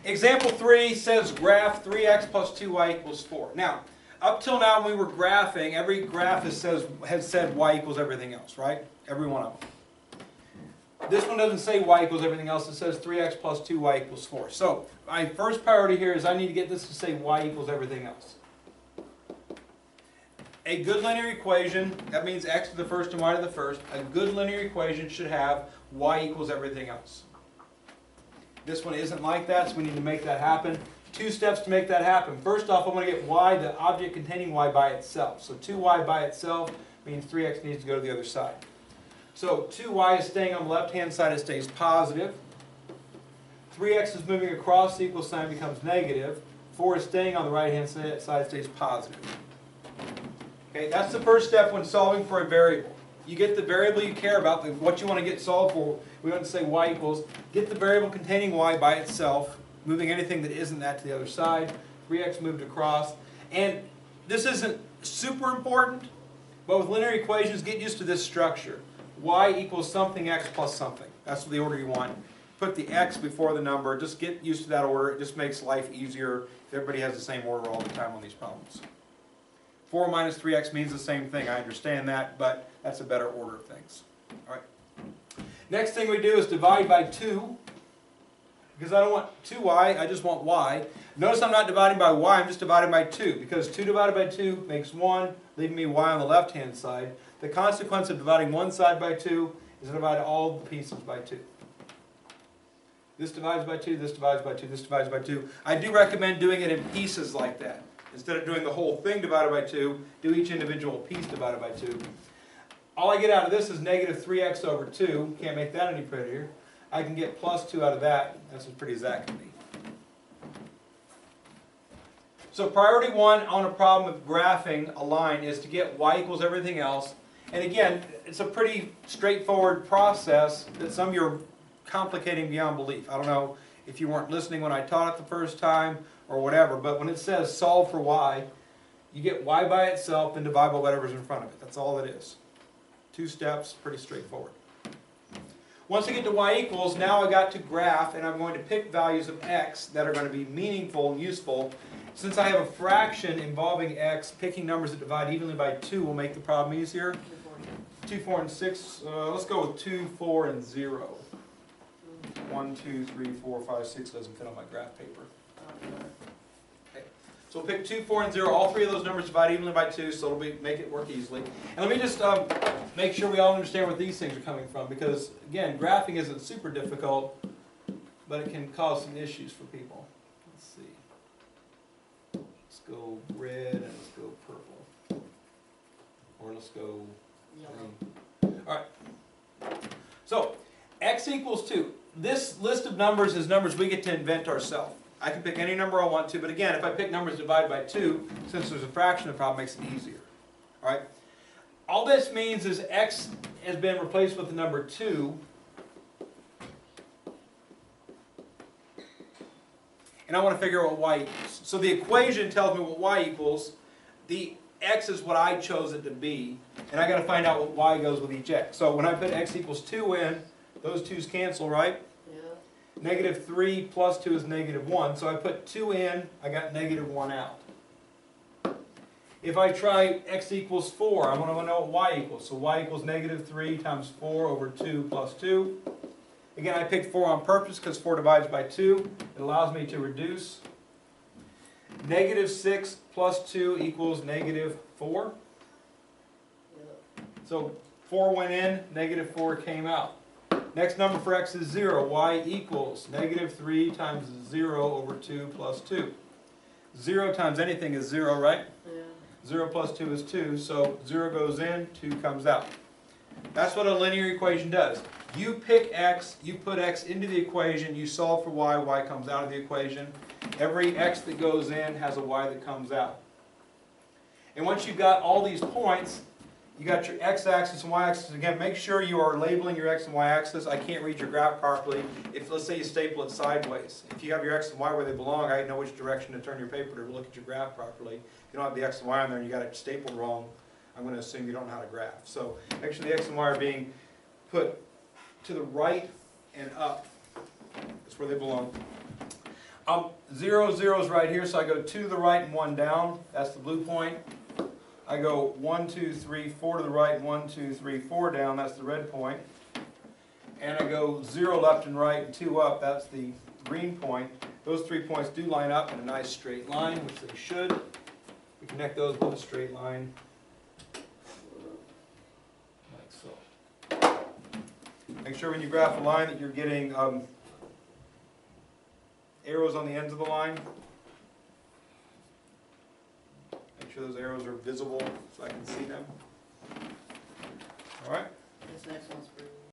Example 3 says graph 3x plus 2y equals 4. Now, up till now when we were graphing, every graph has said y equals everything else, right? Every one of them. This one doesn't say y equals everything else. It says 3x plus 2y equals 4. So my first priority here is I need to get this to say y equals everything else. A good linear equation, that means x to the first and y to the first. A good linear equation should have y equals everything else. This one isn't like that, so we need to make that happen. 2 steps to make that happen. First off, I want to get y, the object containing y, by itself. So 2y by itself means 3x needs to go to the other side. So 2y is staying on the left-hand side, it stays positive. 3x is moving across, the equal sign becomes negative. 4 is staying on the right-hand side, it stays positive. Okay, that's the first step when solving for a variable. You get the variable you care about, what you want to get solved for. We want to say y equals. Get the variable containing y by itself, moving anything that isn't that to the other side. 3x moved across. And this isn't super important, but with linear equations, get used to this structure. Y equals something x plus something. That's the order you want. Put the x before the number. Just get used to that order. It just makes life easier if everybody has the same order all the time on these problems. 4 minus 3x means the same thing. I understand that, but that's a better order of things. All right. Next thing we do is divide by 2. Because I don't want 2y, I just want y. Notice I'm not dividing by y, I'm just dividing by 2. Because 2 divided by 2 makes 1, leaving me y on the left-hand side. The consequence of dividing one side by 2 is to divide all the pieces by 2. This divides by 2, this divides by 2, this divides by 2. I do recommend doing it in pieces like that. Instead of doing the whole thing divided by 2, do each individual piece divided by 2. All I get out of this is negative 3x over 2. Can't make that any prettier. I can get plus 2 out of that. That's as pretty as that can be. So priority 1 on a problem of graphing a line is to get y equals everything else. And again, it's a pretty straightforward process that some of you are complicating beyond belief. I don't know if you weren't listening when I taught it the first time or whatever, but when it says solve for y, you get y by itself and divide by whatever's in front of it. That's all it is. 2 steps, pretty straightforward. Once I get to y equals, now I got to graph, and I'm going to pick values of x that are going to be meaningful and useful. Since I have a fraction involving x, picking numbers that divide evenly by 2 will make the problem easier. 2, 4, and 6. Let's go with 2, 4, and 0. 1, 2, 3, 4, 5, 6 doesn't fit on my graph paper. Okay. So we'll pick 2, 4, and 0. All 3 of those numbers divide evenly by 2, so it'll make it work easily. And let me just make sure we all understand where these things are coming from, because again, graphing isn't super difficult, but it can cause some issues for people. Let's see. Let's go red and let's go purple. Or let's go green. All right. So x equals 2. This list of numbers is numbers we get to invent ourselves. I can pick any number I want to, but again, if I pick numbers divided by 2, since there's a fraction, the problem makes it easier. All right? All this means is x has been replaced with the number 2. And I want to figure out what y equals. So the equation tells me what y equals. The x is what I chose it to be. And I got to find out what y goes with each x. So when I put x equals 2 in, those 2's cancel, right? Yeah. Negative 3 plus 2 is negative 1. So I put 2 in, I got negative 1 out. If I try x equals 4, I want to know what y equals. So y equals negative 3 times 4 over 2 plus 2. Again, I picked 4 on purpose because 4 divides by 2. It allows me to reduce. Negative 6 plus 2 equals negative 4. So 4 went in, negative 4 came out. Next number for x is 0. Y equals negative 3 times 0 over 2 plus 2. 0 times anything is 0, right? Yeah. 0 plus 2 is 2, so 0 goes in, 2 comes out. That's what a linear equation does. You pick x, you put x into the equation, you solve for y, y comes out of the equation. Every x that goes in has a y that comes out. And once you've got all these points, you got your x-axis and y-axis. Again, make sure you are labeling your x and y-axis. I can't read your graph properly if, let's say, you staple it sideways. If you have your x and y where they belong, I know which direction to turn your paper to look at your graph properly. If you don't have the x and y on there and you got it stapled wrong, I'm going to assume you don't know how to graph. So make sure the x and y are being put to the right and up. That's where they belong. 0, 0 is right here, so I go 2 to the right and 1 down. That's the blue point. I go 1, 2, 3, 4 to the right, 1, 2, 3, 4 down. That's the red point. And I go 0 left and right and 2 up. That's the green point. Those 3 points do line up in a nice straight line, which they should. We connect those with a straight line, like so. Make sure when you graph a line that you're getting arrows on the ends of the line. Make sure those arrows are visible so I can see them. All right? This next one's for you.